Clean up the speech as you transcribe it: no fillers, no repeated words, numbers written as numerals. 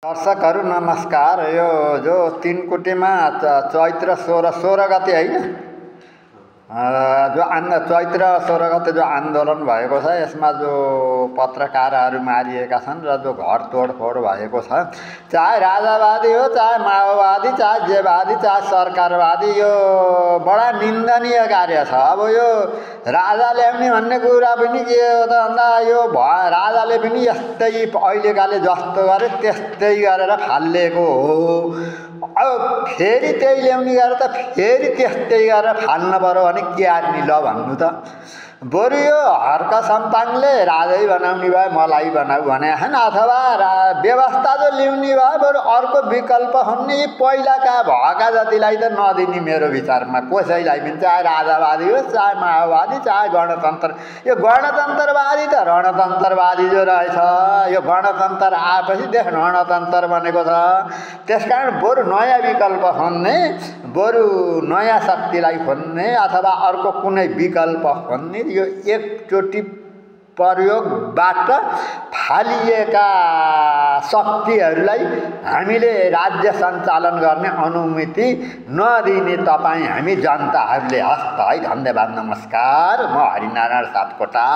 दर्शकहरू नमस्कार। यो जो तीनकुटेमा चैत्र 16 गते हैन, जो चैत्र 16 गते जो आन्दोलन भएको छ, यसमा जो पत्रकारहरू मारिएका छन् र जो घर तोडफोड भएको छ, चाहे राजावादी हो, चाहे माओवादी, चाहे जेवादी, चाहे सरकारवादी, यो बडा निन्दनीय कार्य छ। अब यो राजा ल्याउने भन्ने कुरा पनि के हो त भन्दा यो राजाले पनि यस्तै अहिलेकाले जस्तो गरे त्यस्तै गरेर फालिएको हो। अब फेरि त्यही ल्याउने गरेर त फेरि त्यस्तै गरेर फाल्न पर्यो भने के आर्नी ल भन्नु त। बरु यो हर्क सम्पाङले राजै बनाउने भए मलाई बनाऊ भने हैन, अथवा व्यवस्था जो ल्याउने भए बरु अर्को विकल्प हुने। यी पहिलाका भएका जतिलाई त नदिने मेरो विचारमा, कसैलाई पनि, चाहे राजावादी होस्, चाहे माओवादी, चाहे गणतन्त्र। यो गणतन्त्रवादी त रणतन्त्रवादी जो रहेछ, यो गणतन्त्र आएपछि देश रणतन्त्र बनेको छ। त्यसकारण बरु नयाँ विकल्प खोज्ने, बरु नयाँ शक्तिलाई खोज्ने अथवा अर्को कुनै विकल्प खोज्ने। यो एकचोटि प्रयोगबाट फालिएका शक्तिहरूलाई हामीले राज्य सञ्चालन गर्ने अनुमति नदिने तपाईँ हामी जनताहरूले। हस्त है, धन्यवाद, नमस्कार। म हरिनारायण सापकोटा।